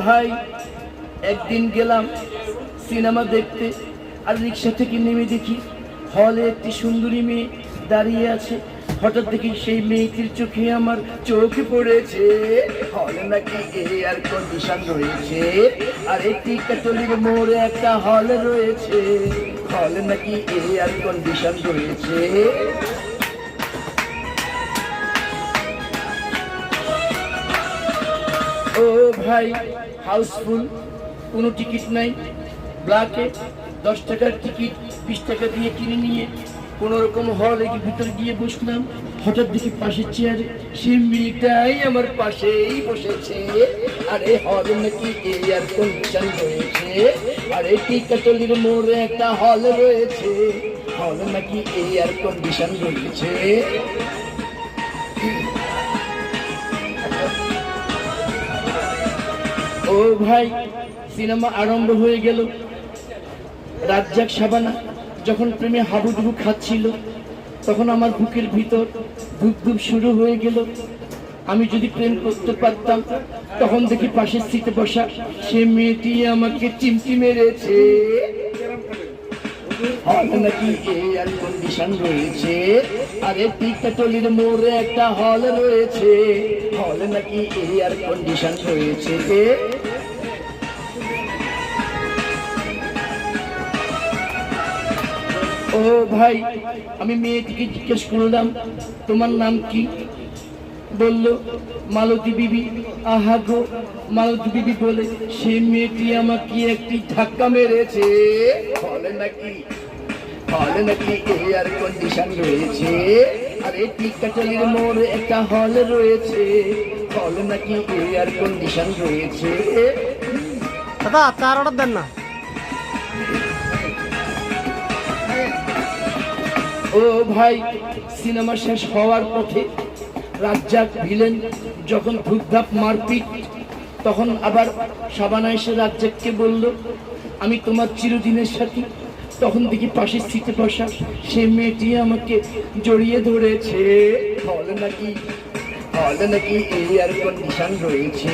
ভাই, একদিন গেলাম সিনেমা দেখতে, আর রিক্সা থেকে নেমে দেখি হলে একটি সুন্দরী মেয়ে দাঁড়িয়ে আছে। হঠাৎ দেখি সেই মেয়েটির চোখে আমার চোখে পড়েছে। হলে নাকি এয়ার কন্ডিশন রয়েছে, আর একটি কাটলির মোড়ে একটা হল রয়েছে। হলে নাকি এয়ার কন্ডিশন রয়েছে। ও ভাই, হাউসফুল, কোনো টিকিট নাই। ব্ল্যাকে 10 টাকার টিকিট 20 টাকা দিয়ে কিনে নিয়ে কোনো রকম হলে ভিতরে গিয়ে বসলাম। হঠাৎ দেখি পাশের চেয়ারে সেই মেয়েটাই আমার পাশেই বসেছে। আর এই হলে নাকি এয়ার কন্ডিশন রয়েছে, আর এই টিকাটলির মোড়ে একটা হল রয়েছে। হলে নাকি এয়ার কন্ডিশন রয়েছে। ও ভাই, সিনেমা আরম্ভ হয়ে গেল। রাজ্জাক শাবানা যখন প্রেমে হাবুডুবু খাচ্ছিল, তখন আমার বুকের ভিতর ধুপ ধুপ শুরু হয়ে গেল। আমি যদি প্রেম করতে পারতাম, তখন দেখি পাশের সিটে বসা সে মেয়েটি আমাকে চিমটি মেরেছে। হলে নাকি এয়ার কন্ডিশন রয়েছে, আর এই টিকাটলির মোড়ে একটা হল রয়েছে। হলে নাকি এয়ার কন্ডিশন রয়েছে। ও ভাই, আমি মেয়েটিকে জিজ্ঞেস করলাম, তোমার নাম কি? বলল মালতী বিবি। আহা গো, মালতী বিবি বলে সে মেয়েটি আমাকে একটি ধাক্কা মেরেছে। হলে নাকি এয়ার কন্ডিশন রয়েছে, আর এই টিকাটলির মোড়ে একটা হল রয়েছে। হলে নাকি এয়ার কন্ডিশন রয়েছে। দাদা, চার অর্ডার দেন না। ও ভাই, সিনেমা শেষ হওয়ার পথে রাজ্জাক ভিলেন যখন ধূপধাপ মারপিট, তখন আবার শাবানা এসে রাজ্জাককে বলল, আমি তোমার চিরদিনের সাথী। তখন দেখি পাশের সিটে বসা সে মেয়েটি আমাকে জড়িয়ে ধরেছে। হলে নাকি এয়ার কন্ডিশন রয়েছে।